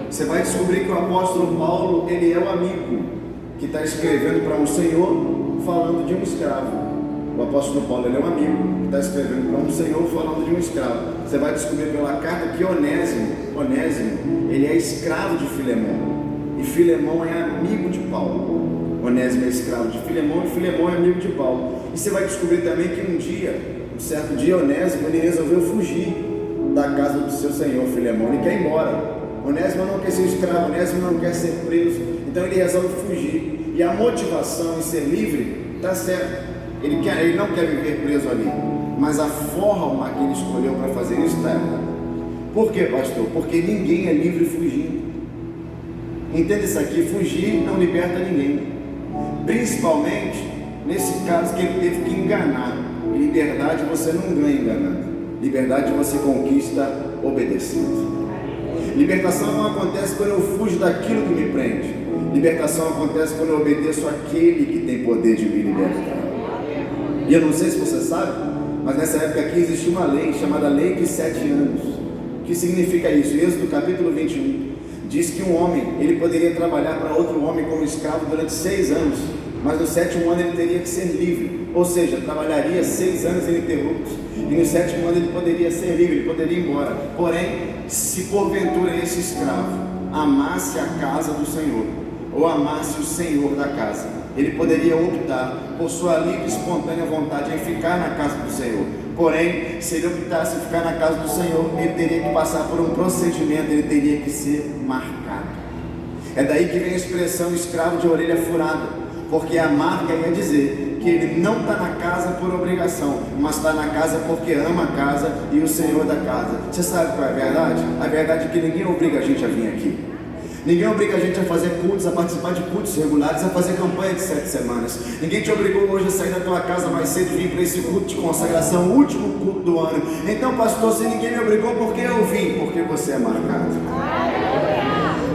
Você vai descobrir que o apóstolo Paulo, ele é o amigo que está escrevendo para um senhor falando de um escravo. O apóstolo Paulo, ele é um amigo que está escrevendo para um senhor falando de um escravo. Você vai descobrir pela carta que Onésimo, ele é escravo de Filemão. E Filemão é amigo de Paulo. Onésimo é escravo de Filemão e Filemão é amigo de Paulo. E você vai descobrir também que um certo dia, Onésimo, ele resolveu fugir da casa do seu senhor Filemão. Ele quer ir embora. Onésimo não quer ser escravo, Onésimo não quer ser preso. Então ele resolve fugir. E a motivação em ser livre está certa. Ele não quer viver preso ali. Mas a forma que ele escolheu para fazer isso está errada. Por quê, pastor? Porque ninguém é livre fugindo. Entenda isso aqui: fugir não liberta ninguém. Principalmente nesse caso que ele teve que enganar. Liberdade você não ganha enganando. Liberdade você conquista obedecendo. Libertação não acontece quando eu fujo daquilo que me prende. Libertação acontece quando eu obedeço àquele que tem poder de me libertar. E eu não sei se você sabe, mas nessa época aqui existia uma lei chamada Lei de 7 anos. O que significa isso? Êxodo capítulo 21 diz que um homem, ele poderia trabalhar para outro homem como escravo durante 6 anos, mas no 7º ano ele teria que ser livre. Ou seja, trabalharia 6 anos ininterruptos, e no 7º ano ele poderia ser livre, ele poderia ir embora. Porém, se porventura esse escravo amasse a casa do Senhor, ou amasse o Senhor da casa, ele poderia optar por sua livre e espontânea vontade em ficar na casa do Senhor. Porém, se ele optasse em ficar na casa do Senhor, ele teria que passar por um procedimento, ele teria que ser marcado. É daí que vem a expressão escravo de orelha furada, porque a marca ia dizer que ele não está na casa por obrigação, mas está na casa porque ama a casa e o Senhor da casa. Você sabe qual é a verdade? A verdade é que ninguém obriga a gente a vir aqui. Ninguém obriga a gente a fazer cultos, a participar de cultos regulares, a fazer campanha de 7 semanas. Ninguém te obrigou hoje a sair da tua casa mais cedo e vir para esse culto de consagração, o último culto do ano. Então, pastor, se ninguém me obrigou, por que eu vim? Porque você é marcado.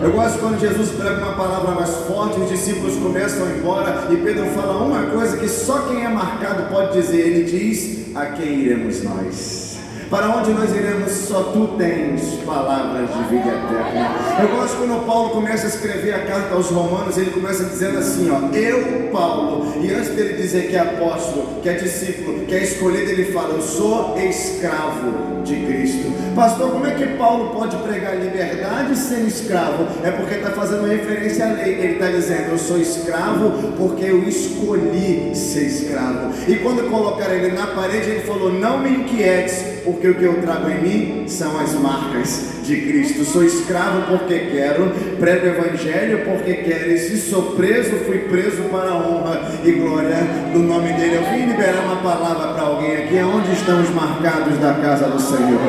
Eu gosto quando Jesus prega uma palavra mais forte, os discípulos começam a ir embora e Pedro fala uma coisa que só quem é marcado pode dizer. Ele diz: a quem iremos nós? Para onde nós iremos? Só tu tens palavras de vida eterna. Eu gosto quando Paulo começa a escrever a carta aos Romanos, ele começa dizendo assim, ó: eu, Paulo, e antes dele dizer que é apóstolo, que é discípulo, que é escolhido, ele fala: eu sou escravo de Cristo. Pastor, como é que Paulo pode pregar liberdade sem escravo? É porque está fazendo referência à lei. Ele está dizendo: eu sou escravo porque eu escolhi ser escravo. E quando colocaram ele na parede, ele falou: não me inquietes, porque o que eu trago em mim são as marcas de Cristo. Sou escravo porque quero, prego o evangelho porque quero, e se sou preso, fui preso para a honra e glória do nome dele. Eu vim liberar uma palavra para alguém aqui. Onde estão os marcados da casa do Senhor?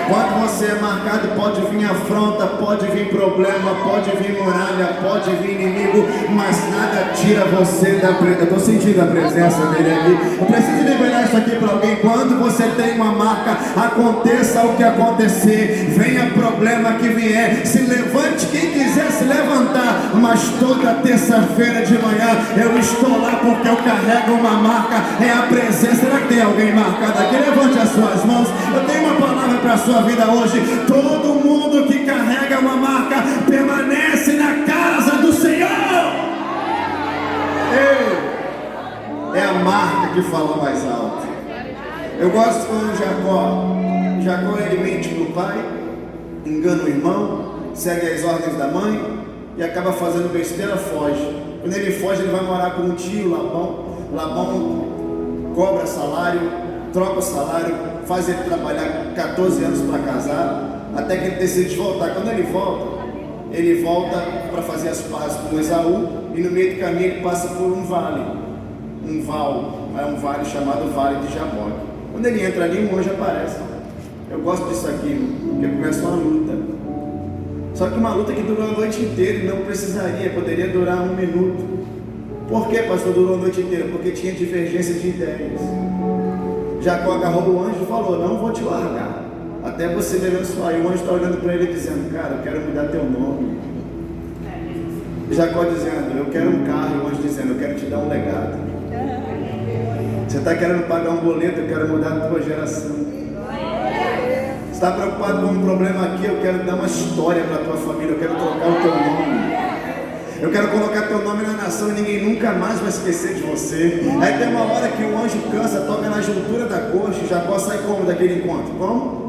Quando você é marcado, pode vir afronta, pode vir problema, pode vir muralha, pode vir inimigo, mas nada tira você da presença. Eu estou sentindo a presença dele aqui. Eu preciso liberar isso aqui para alguém. Quando você tem uma marca, aconteça o que acontecer, venha problema que vier, se levante quem quiser se levantar, mas toda terça-feira de manhã eu estou lá porque eu carrego uma marca, é a presença. Será que tem alguém marcado aqui? Levante as suas mãos. Eu tenho uma palavra para a sua vida hoje. Todo mundo que carrega uma marca permanece na casa do Senhor. É a marca que fala mais alto. Eu gosto quando Jacó ele mente para o pai, engana o irmão, segue as ordens da mãe e acaba fazendo besteira, foge. Quando ele foge, ele vai morar com um tio, Labão cobra salário, troca o salário, faz ele trabalhar 14 anos para casar, até que ele decide voltar. Quando ele volta para fazer as pazes com Esaú, e no meio do caminho ele passa por um vale chamado Vale de Jaboque. Quando ele entra ali, um anjo aparece. Eu gosto disso aqui, porque começa uma luta. Só que uma luta que durou a noite inteira e não precisaria, poderia durar 1 minuto. Por que, pastor, durou a noite inteira? Porque tinha divergência de ideias. Jacó agarrou o anjo e falou: não vou te largar até você me abençoar. E o anjo está olhando para ele dizendo: cara, eu quero mudar teu nome. Jacó dizendo: eu quero um carro. E o anjo dizendo: eu quero te dar um legado. Você está querendo pagar um boleto, eu quero mudar a tua geração. Está preocupado com um problema aqui? Eu quero dar uma história para a tua família. Eu quero trocar o teu nome. Eu quero colocar teu nome na nação e ninguém nunca mais vai esquecer de você. Aí tem uma hora que o anjo cansa, toca na juntura da coxa e Jacó sai como daquele encontro? Como?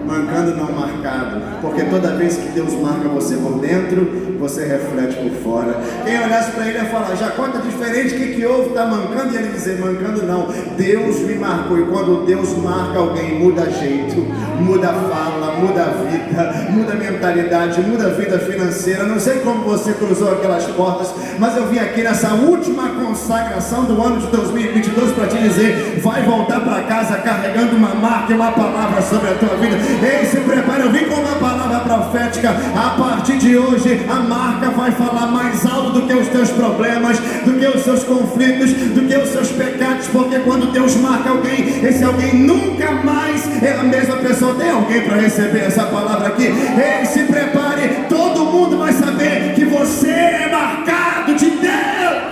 Mancando, não marcado. Porque toda vez que Deus marca você por dentro, você reflete por fora. Quem olhasse para ele ia falar: Jacó está diferente, o que houve? Está mancando? E ele dizer: mancando não, Deus me marcou. E quando Deus marca alguém, muda jeito, muda a fala, muda a vida, muda a mentalidade, muda a vida financeira. Não sei como você cruzou aquelas portas, mas eu vim aqui nessa última consagração do ano de 2022 para te dizer: vai voltar para casa carregando uma marca e uma palavra sobre a tua vida. Ei, se prepara, eu vim com uma palavra profética. A partir de hoje, a marca vai falar mais alto do que os teus problemas, do que os seus conflitos, do que os seus pecados, porque quando Deus marca alguém, esse alguém nunca mais é a mesma pessoa. Tem alguém para receber essa palavra aqui? Ei, se prepare, todo mundo vai saber que você é marcado de Deus.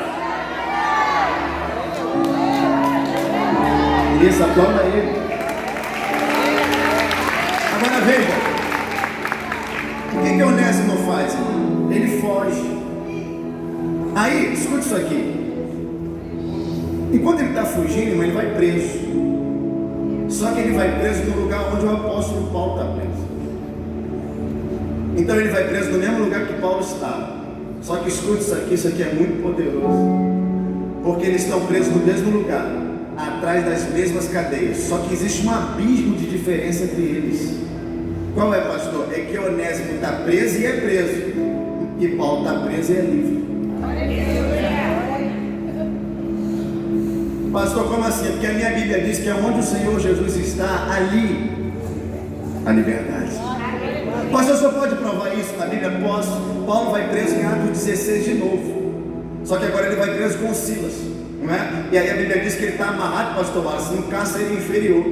Isso, aplauda ele. Agora veja, o que Onésimo faz? Ele foge. Aí, escute isso aqui. Enquanto ele está fugindo, ele vai preso. Só que ele vai preso no lugar onde o apóstolo Paulo está preso. Então ele vai preso no mesmo lugar que Paulo estava. Só que escute isso aqui é muito poderoso. Porque eles estão presos no mesmo lugar, atrás das mesmas cadeias. Só que existe um abismo de diferença entre eles. Qual é, pastor? É que Onésimo está preso e é preso, e Paulo está preso e é livre. Pastor, como assim? Porque a minha Bíblia diz que é onde o Senhor Jesus está, ali a liberdade. Pastor, o senhor pode provar isso na Bíblia? Posso. Paulo vai preso em Atos 16 de novo, só que agora ele vai preso com Silas, não é? E aí a Bíblia diz que ele está amarrado, pastor Wallace, no cárcere inferior.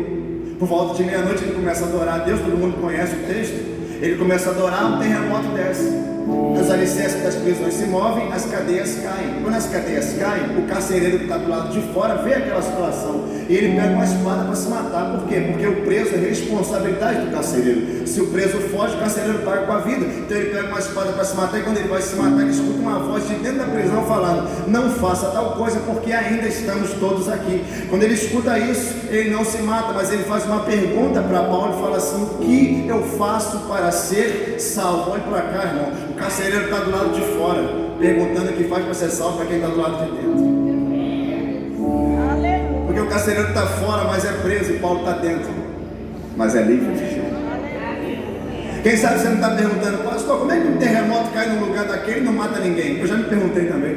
Por volta de meia-noite ele começa a adorar a Deus, todo mundo conhece o texto. Ele começa a adorar, um terremoto desce. Os alicerces das prisões se movem, as cadeias caem. Quando as cadeias caem, o carcereiro que está do lado de fora vê aquela situação e ele pega uma espada para se matar. Por quê? Porque o preso é responsabilidade do carcereiro. Se o preso foge, o carcereiro paga com a vida. Então ele pega uma espada para se matar, e quando ele vai se matar, ele escuta uma voz de dentro da prisão falando: não faça tal coisa, porque ainda estamos todos aqui. Quando ele escuta isso, ele não se mata, mas ele faz uma pergunta para Paulo e fala assim: o que eu faço para ser salvo? Olha para cá, irmão. O carcereiro está do lado de fora, perguntando o que faz para ser salvo para quem está do lado de dentro. Porque o carcereiro está fora, mas é preso, e Paulo está dentro, mas é livre. Quem sabe você não está perguntando: pastor, como é que um terremoto cai no lugar daquele e não mata ninguém? Eu já me perguntei também.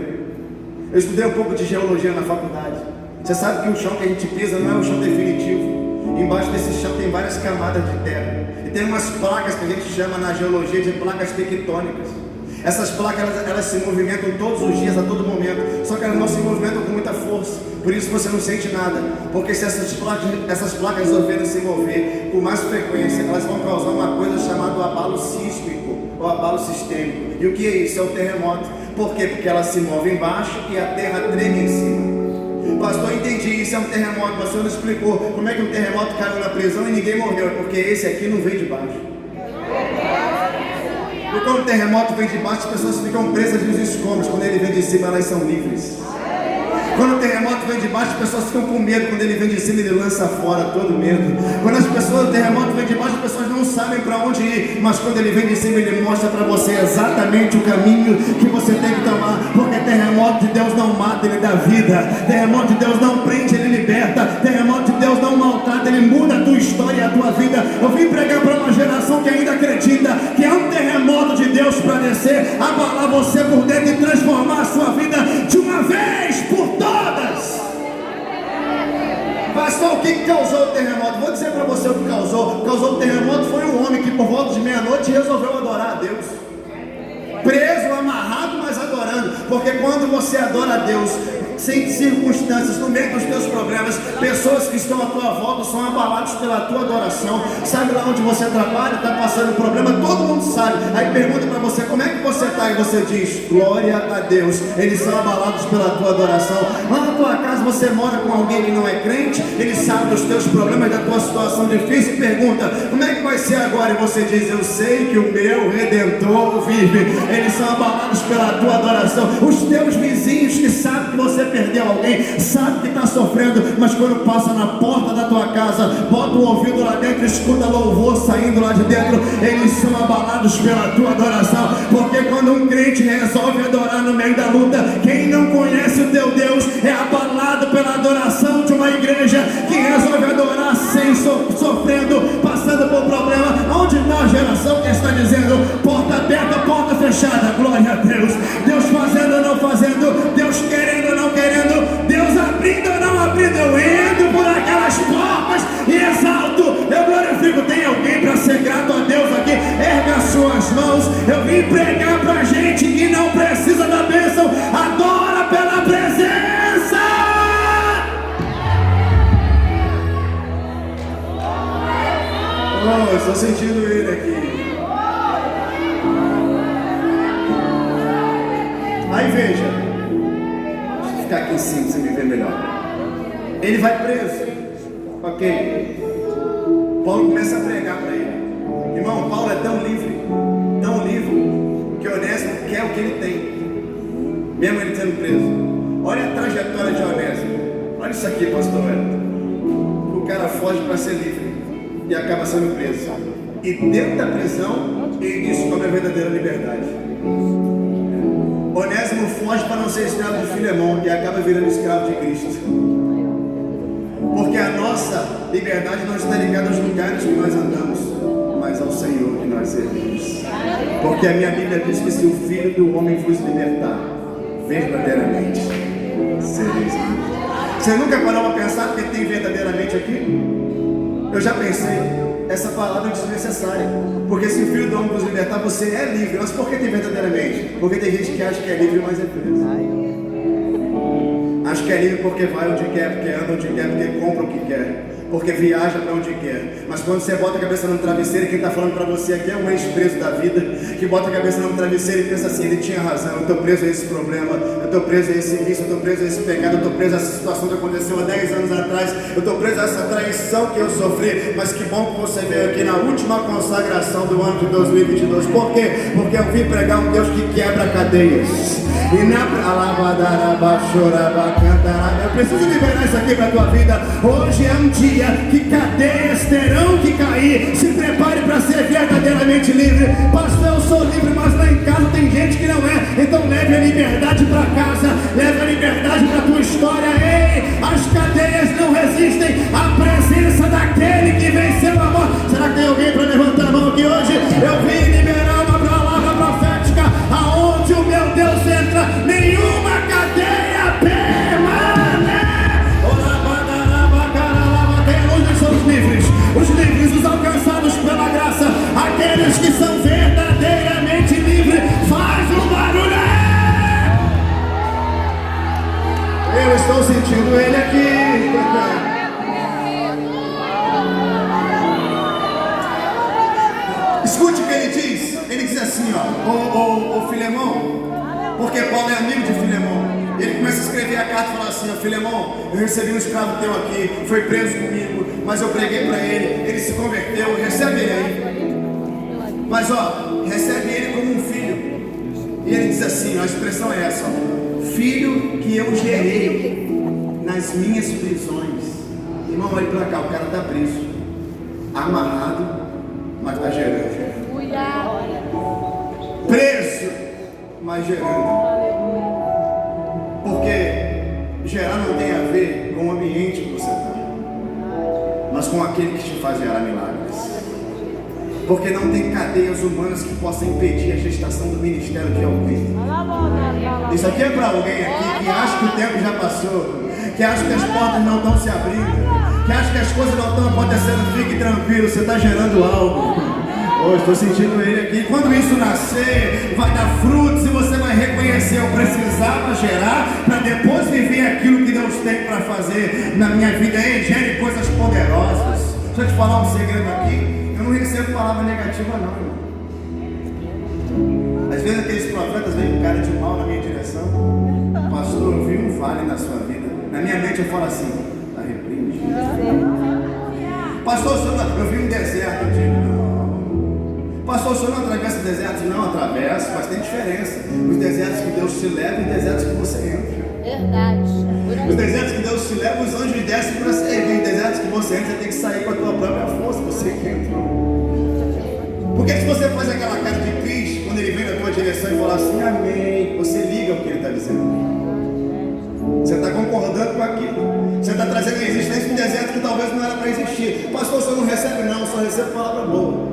Eu estudei um pouco de geologia na faculdade. Você sabe que o chão que a gente pisa não é o chão definitivo. Embaixo desse chão tem várias camadas de terra. E tem umas placas que a gente chama na geologia de placas tectônicas. Essas placas elas se movimentam todos os dias, a todo momento. Só que elas não se movimentam com muita força. Por isso você não sente nada. Porque se essas placas resolverem se mover com mais frequência, elas vão causar uma coisa chamada abalo sísmico ou abalo sistêmico. E o que é isso? É o terremoto. Por quê? Porque elas se movem embaixo e a terra treme em cima. Pastor, entendi, isso é um terremoto, mas o senhor não explicou como é que um terremoto caiu na prisão e ninguém morreu. É porque esse aqui não veio de baixo. E quando o terremoto vem de baixo, as pessoas ficam presas nos escombros. Quando ele vem de cima, elas são livres. Quando o terremoto vem de baixo, as pessoas ficam com medo. Quando ele vem de cima, ele lança fora todo medo. Quando o terremoto vem de baixo, as pessoas não sabem para onde ir. Mas quando ele vem de cima, ele mostra para você exatamente o caminho que você tem que tomar. Porque terremoto de Deus não mata, ele dá vida. Terremoto de Deus não prende, ele liberta. Terremoto de Deus não maltrata, ele muda a tua história e a tua vida. Eu vim pregar para uma geração que ainda acredita que é um terremoto de Deus para descer, abalar você por dentro e transformar a sua vida de uma vez por todas. Pastor, o que causou o terremoto? Vou dizer para você o que causou. Causou o terremoto foi um homem que por volta de meia-noite resolveu adorar a Deus. Preso, amarrado, mas adorando. Porque quando você adora a Deus, sem circunstâncias, no meio dos teus problemas, pessoas que estão à tua volta são abaladas pela tua adoração. Sabe lá onde você trabalha, está passando problema, todo mundo sabe. Aí pergunta para você, como é que você está? E você diz, glória a Deus. Eles são abalados pela tua adoração. Lá na tua casa você mora com alguém que não é crente, ele sabe dos teus problemas, da tua situação difícil, e pergunta, como é que vai ser agora? E você diz, eu sei que o meu Redentor vive. Eles são abalados pela tua adoração. Os teus vizinhos que sabem que você perdeu alguém, sabem que está sofrendo, mas quando passa na porta da tua casa, bota o ouvido lá dentro, escuta louvor saindo lá de dentro, eles são abalados pela tua adoração. Porque quando um crente resolve adorar no meio da luta, quem não conhece o teu Deus é abalado pela adoração de uma igreja que resolve adorar sem sofrendo, passando por problema. Onde está a geração que está dizendo porta aberta, porta fechada? Glória a Deus. Deus fazendo ou não fazendo, Deus querendo ou não querendo, Deus abrindo ou não abrindo, eu entro por aquelas portas e exalto, eu glorifico. Tem alguém para ser grato a Deus aqui? Erga as suas mãos. Eu vim pregar pra gente que não precisa da bênção, adora pela presença. Oh, estou sentindo ele aqui. Aí veja, deixa eu ficar aqui em cima pra você me ver melhor. Ele vai preso, ok? Paulo começa a pregar para ele. Irmão, Paulo é tão livre, que Onésimo quer o que ele tem, mesmo ele sendo preso. Olha a trajetória de Onésimo. Olha isso aqui, pastor Wellington. O cara foge para ser livre e acaba sendo preso. E dentro da prisão, ele descobre a verdadeira liberdade. Onésimo foge para não ser escravo de Filemão e acaba virando escravo de Cristo. Porque a nossa liberdade não está ligada aos lugares que nós andamos, mas ao Senhor que nós servimos. Porque a minha Bíblia diz que se o Filho do Homem vos libertar, verdadeiramente sereis livres. Você nunca parou para pensar que tem verdadeiramente aqui? Eu já pensei, essa palavra é desnecessária. Porque se o Filho do Homem vos libertar, você é livre. Mas por que tem verdadeiramente? Porque tem gente que acha que é livre, mas é preso. Acho que é livre porque vai onde quer, porque anda onde quer, porque compra o que quer, porque viaja para onde quer. Mas quando você bota a cabeça no travesseiro, quem está falando para você aqui é um ex-preso da vida, que bota a cabeça no travesseiro e pensa assim, ele tinha razão, eu estou preso a esse problema, eu estou preso a esse vício, eu estou preso a esse pecado, eu estou preso a essa situação que aconteceu há 10 anos atrás, eu estou preso a essa traição que eu sofri. Mas que bom que você veio aqui na última consagração do ano de 2022. Por quê? Porque eu vim pregar um Deus que quebra cadeias. E na eu preciso liberar isso aqui para a tua vida. Hoje é um dia que cadeias terão que cair. Se prepare para ser verdadeiramente livre. Pastor, eu sou livre, mas lá em casa tem gente que não é. Então leve a liberdade para casa, leve a liberdade para a tua história. Ei, as cadeias não resistem à presença daquele que venceu a morte. Será que tem alguém para levantar a mão aqui hoje? Eu vim liberar uma palavra profética, aonde o meu Deus entra, nenhuma cadeia permanece. Onde são os livres, os alcançados pela graça, aqueles que são verdadeiramente livres. Faz um barulho aí. Eu estou sentindo ele aqui. Escute o que ele diz. Ele diz assim, ó, o Filemão, porque Paulo é amigo de Filemão. Ele começa a escrever a carta e fala assim, ó, Filemão, eu recebi um escravo teu aqui, foi preso comigo, mas eu preguei para ele se converteu, recebe ele aí. Mas ó, recebe ele como um filho. E ele diz assim, ó, a expressão é essa, ó, filho que eu gerei nas minhas prisões. Irmão, olha para cá, o cara está preso, amarrado, mas está gerando. Preso, mas gerando. Porque gerar não tem a ver com o ambiente que você está, mas com aquele que te faz gerar milagres. Porque não tem cadeias humanas que possam impedir a gestação do ministério de alguém. Isso aqui é para alguém aqui que acha que o tempo já passou, que acha que as portas não estão se abrindo, que acha que as coisas não estão acontecendo. Fique tranquilo, você está gerando algo. Oh, estou sentindo ele aqui. Quando isso nascer, vai dar frutos e você vai reconhecer: eu precisava gerar para depois viver aquilo que Deus tem para fazer na minha vida. Ei, gere coisas poderosas. Deixa eu te falar um segredo aqui. Eu não recebo palavra negativa não, irmão. Às vezes aqueles profetas vêm com cara de mal na minha direção. Pastor, eu vi um vale na sua vida. Na minha mente eu falo assim: está repreendido. Pastor, eu vi um deserto. Eu digo: não. Pastor, o senhor não atravessa desertos? Não atravessa, mas tem diferença. Os desertos que Deus te leva e os desertos que você entra. Verdade. Os desertos que Deus te leva, os anjos descem para servir. Os desertos que você entra, você tem que sair com a tua própria força. Você que entra. Porque se você faz aquela cara de Cristo, quando ele vem na tua direção e fala assim: amém, você liga o que ele está dizendo. Você está concordando com aquilo. Você está trazendo a existência um deserto que talvez não era para existir. Pastor, você não recebe? Não, só recebo palavra boa.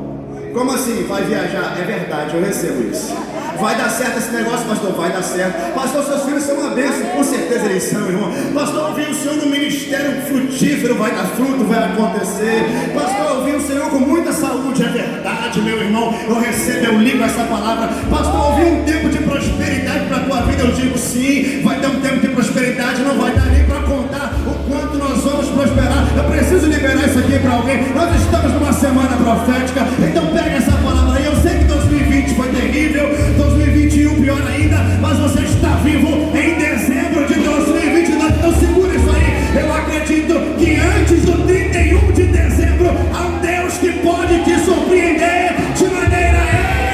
Como assim? Vai viajar? É verdade, eu recebo isso. Vai dar certo esse negócio, pastor? Vai dar certo. Pastor, seus filhos são uma bênção. Com certeza eles são, irmão. Pastor, eu vi o Senhor no ministério frutífero. Vai dar fruto, vai acontecer. Pastor, eu vi o Senhor com muita saúde. É verdade, meu irmão. Eu recebo, eu ligo essa palavra. Pastor, eu vi um tempo de prosperidade para a tua vida. Eu digo sim, vai ter um tempo de prosperidade. Não vai dar nem para contar o quanto nós vamos prosperar. Eu preciso liberar isso aqui para alguém. Nós estamos numa semana profética. Então pega essa palavra aí. Eu sei que 2020 foi terrível, 2021 pior ainda, mas você está vivo em dezembro de 2022. Então segura isso aí. Eu acredito que antes do 31 de dezembro há um Deus que pode te surpreender de maneira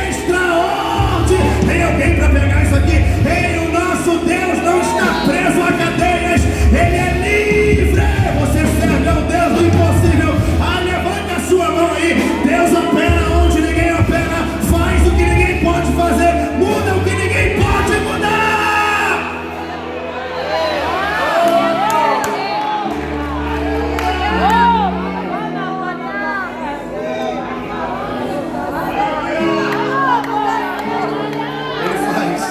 extraordinária. Tem alguém para pegar isso aqui? Ei, o nosso Deus não está preso a cadeias, ele é livre. Você serve ao Deus do impossível. Levanta a sua mão aí. Deus opera onde ninguém opera, faz o que ninguém pode fazer, muda o que ninguém pode mudar. Ele faz.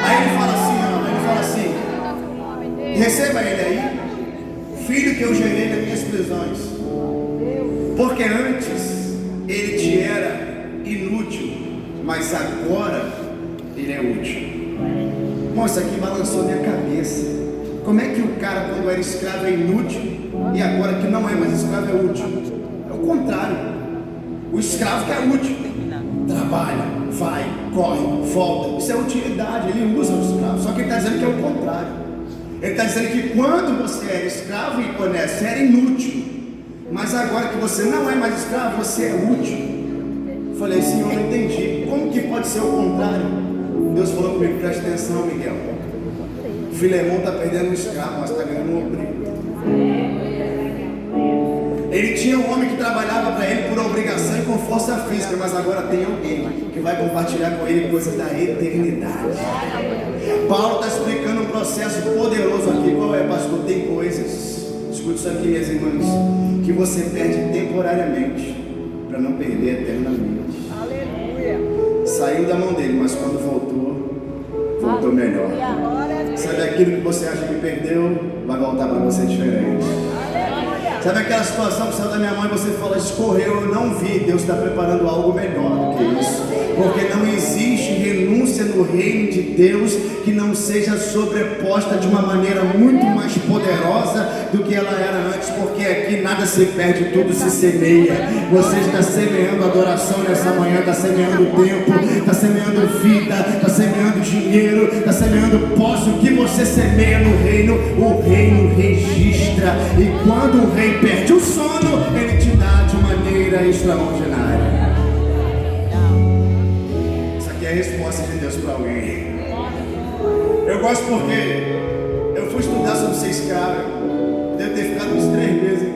Aí ele fala assim, ó, ele fala assim: receba ele aí, filho que eu gerei nas minhas prisões, porque antes ele te era inútil, mas agora ele é útil. Irmão, isso aqui balançou minha cabeça. Como é que o cara, quando era escravo, é inútil e agora que não é mais escravo é útil? É o contrário. O escravo que é útil, trabalha, vai, corre, volta. Isso é utilidade, ele usa o escravo. Só que ele está dizendo que é o contrário. Ele está dizendo que quando você era escravo e honesto, você era inútil. Mas agora que você não é mais escravo, você é útil. Eu falei: Senhor, eu não entendi. Como que pode ser o contrário? Deus falou comigo: presta atenção, Miguel. Filemão está perdendo um escravo, mas está ganhando um obreiro. Ele tinha um homem que trabalhava para ele por obrigação e com força física, mas agora tem alguém que vai compartilhar com ele coisas da eternidade. Paulo está explicando um processo poderoso aqui. Qual é, pastor? Tem coisas, escute isso aqui, minhas irmãs, que você perde temporariamente para não perder eternamente. Aleluia. Saiu da mão dele, mas quando voltou melhor. Sabe aquilo que você acha que perdeu, vai voltar para você diferente. Sabe aquela situação que saiu da minha mãe e você fala: escorreu, eu não vi. Deus está preparando algo melhor do que isso. Porque não existe renúncia no reino de Deus que não seja sobreposta de uma maneira muito mais poderosa do que ela era antes. Porque aqui nada se perde, tudo se semeia. Você está semeando adoração nessa manhã, está semeando tempo, está semeando vida, está semeando dinheiro, está semeando posse. O que você semeia no reino, o reino registra. E quando o rei perde o sono, ele te dá de maneira extraordinária. Isso aqui é a resposta de Deus para alguém. Eu gosto porque eu fui estudar sobre ser escravo. Devo ter ficado uns 3 meses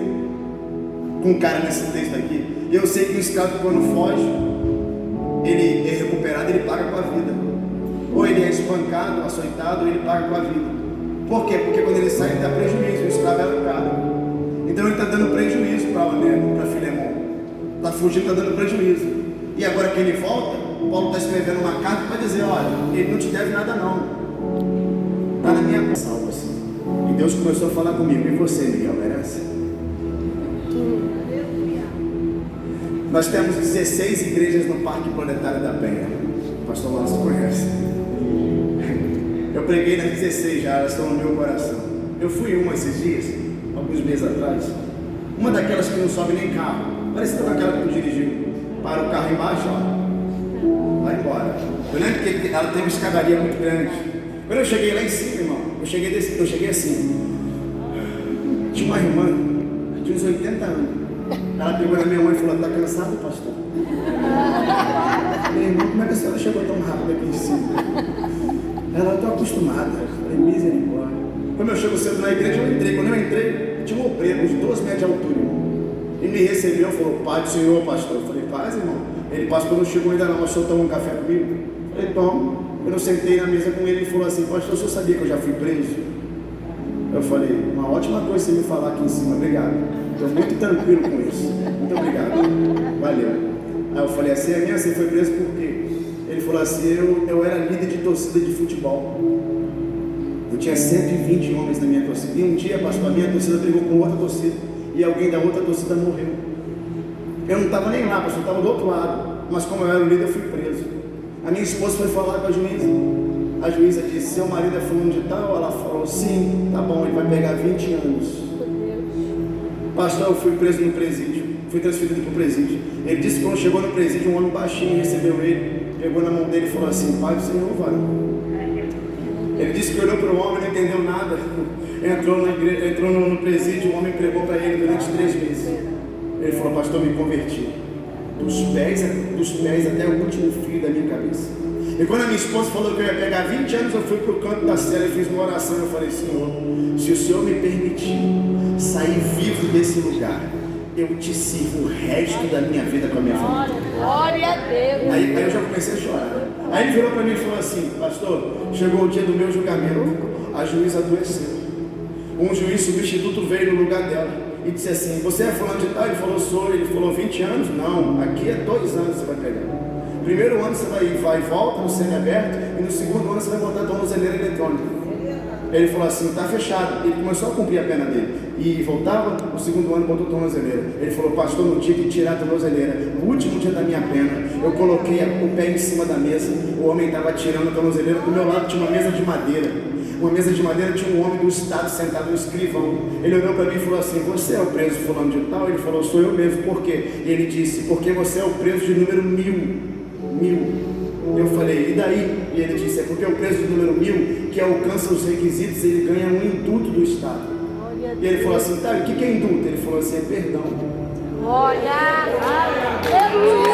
com um cara nesse texto aqui. E eu sei que o escravo, quando foge, ele é recuperado, ele paga com a vida. Ou ele é espancado, açoitado, ele paga com a vida. Por quê? Porque quando ele sai, ele dá prejuízo. O escravo era o cara. Então ele está dando prejuízo para Filemão. Está fugindo, está dando prejuízo. E agora que ele volta, Paulo está escrevendo uma carta para dizer: olha, ele não te deve nada não. Está na minha salvação. E Deus começou a falar comigo: e você, Miguel, merece? Nós temos 16 igrejas no Parque Planetário da Penha. O pastor Wallace conhece. Eu preguei nas 16 já, elas estão no meu coração. Eu fui uma esses dias, alguns meses atrás. Uma daquelas que não sobe nem carro. Parece que aquela que tu dirigiu. Para o carro embaixo, ó. Vai embora. Eu lembro que ela tem uma escadaria muito grande. Quando eu cheguei lá em cima, irmão, eu cheguei assim. Tinha uma irmã de uns 80 anos. Ela pegou na minha mãe e falou: tá cansado, pastor? Meu irmão, como é que a senhora chegou tão rápido aqui em cima? Ela: eu tô acostumada. Eu falei: misericórdia. Quando eu chego cedo na igreja, eu entrei. Quando eu entrei, tinha um obreiro, uns 12 metros de altura. Ele me recebeu e falou: pai do senhor, pastor. Eu falei: paz, irmão. Ele: pastor, não chegou ainda não, mas o senhor toma um café comigo? Eu falei: toma. Quando eu sentei na mesa com ele, ele falou assim: pastor, o senhor sabia que eu já fui preso? Eu falei: uma ótima coisa você me falar aqui em cima, obrigado. Estou muito tranquilo com isso. Muito obrigado. Valeu. Aí eu falei assim: você foi preso por quê? Ele falou assim: eu era líder de torcida de futebol. Eu tinha 120 homens na minha torcida. E um dia, pastor, a minha torcida brigou com outra torcida. E alguém da outra torcida morreu. Eu não estava nem lá, pastor, eu estava do outro lado. Mas como eu era o líder, eu fui preso. A minha esposa foi falar com a juíza. A juíza disse: seu marido é fulano de tal? Ela falou: sim, tá bom, ele vai pegar 20 anos. Pastor, eu fui preso no presídio, fui transferido para o presídio. Ele disse que quando chegou no presídio, um homem baixinho recebeu ele, pegou na mão dele e falou assim: pai do Senhor, vai. Ele disse que olhou para o homem, não entendeu nada. Entrou na igreja, entrou no presídio, o homem pregou para ele durante 3 meses. Ele falou: pastor, me converti, dos pés até o último fio da minha cabeça. E quando a minha esposa falou que eu ia pegar 20 anos, eu fui para o canto da cela e fiz uma oração. Eu falei: Senhor, se o Senhor me permitir sair vivo desse lugar, eu te sirvo o resto da minha vida com a minha família. Glória a Deus. Aí eu já comecei a chorar. Aí ele virou para mim e falou assim: pastor, chegou o dia do meu julgamento. A juíza adoeceu. Um juiz substituto veio no lugar dela e disse assim: você é fulano de tal? Ele falou: sou. Ele falou: 20 anos? Não, aqui é 2 anos você vai pegar. Primeiro ano você vai e volta no semiaberto, e no segundo ano você vai botar a tornozeleira eletrônica. Ele falou assim: está fechado. Ele começou a cumprir a pena dele e voltava, no segundo ano botou a tornozeleira. Ele falou: pastor, no dia de tirar a tornozeleira, no último dia da minha pena, eu coloquei o pé em cima da mesa. O homem estava tirando a tornozeleira, do meu lado tinha uma mesa de madeira. Uma mesa de madeira, tinha um homem do estado sentado no escrivão. Ele olhou para mim e falou assim: você é o preso fulano de tal? Ele falou: sou eu mesmo. Por quê? Ele disse: porque você é o preso de número 1000. Eu falei: e daí? E ele disse: é porque o preso de número 1000, que alcança os requisitos, ele ganha um indulto do Estado. E ele falou assim: tá, o que é indulto? Ele falou assim: é perdão. Glória, aleluia.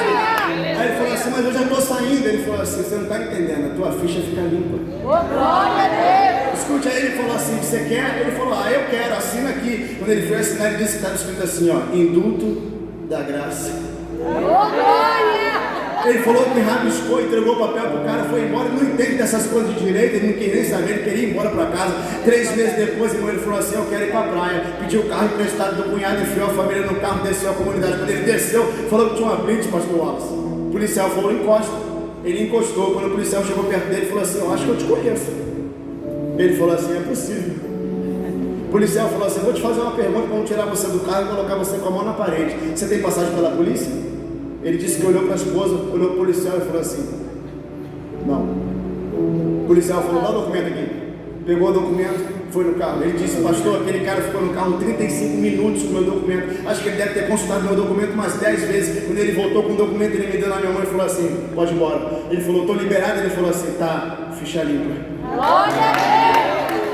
Aí ele falou assim: mas eu já estou saindo. Ele falou assim: você não está entendendo, a tua ficha fica limpa. Glória a Deus. Escute. Aí ele falou assim: você quer? Ele falou: eu quero, assina aqui. Quando ele foi assinar, ele disse que estava escrito assim, ó: indulto da graça. Glória. Ele falou que rabiscou, entregou o papel para o cara, foi embora. Ele não entende dessas coisas de direito, ele não queria nem saber, ele queria ir embora para casa. 3 meses depois, irmão, ele falou assim: eu quero ir para a praia. Pediu o carro emprestado do cunhado, enfiou a família no carro, desceu a comunidade. Quando ele desceu, falou que tinha uma blitz, pastor Wallace. O policial falou: encosta. Ele encostou. Quando o policial chegou perto dele, ele falou assim: eu acho que eu te conheço. Ele falou assim: é possível. O policial falou assim: vou te fazer uma pergunta, vamos tirar você do carro e colocar você com a mão na parede. Você tem passagem pela polícia? Ele disse que olhou para a esposa, olhou para o policial e falou assim: não. O policial falou: dá o documento aqui. Pegou o documento, foi no carro. Ele disse: pastor, aquele cara ficou no carro 35 minutos com o meu documento. Acho que ele deve ter consultado meu documento umas 10 vezes. Quando ele voltou com o documento, ele me deu na minha mão e falou assim: pode ir embora. Ele falou: estou liberado. Ele falou assim: tá, ficha limpa. Glória a Deus.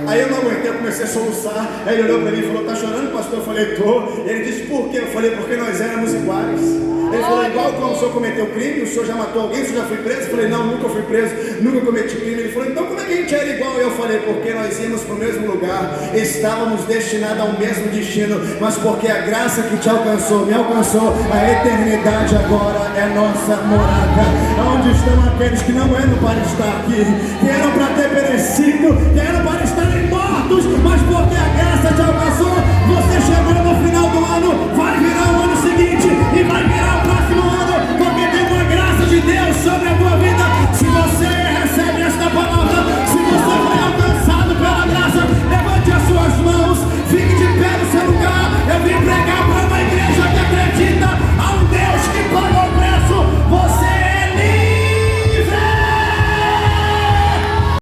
Aí eu não aguentei, eu comecei a soluçar. Aí ele olhou para mim e falou: tá chorando, pastor? Eu falei: tô. Ele disse: por quê? Eu falei: porque nós éramos iguais. Ele falou: igual quando o senhor cometeu crime, o senhor já matou alguém, o senhor já foi preso? Eu falei: não, nunca fui preso, nunca cometi crime. Ele falou: então como é que a gente era igual? Eu falei: porque nós íamos para o mesmo lugar, estávamos destinados ao mesmo destino, mas porque a graça que te alcançou, me alcançou, a eternidade agora é nossa morada. Onde estão aqueles que não eram para estar aqui, que eram para ter perecido, que eram para estarem mortos, mas porque a graça te alcançou, você chegou no final do ano, vai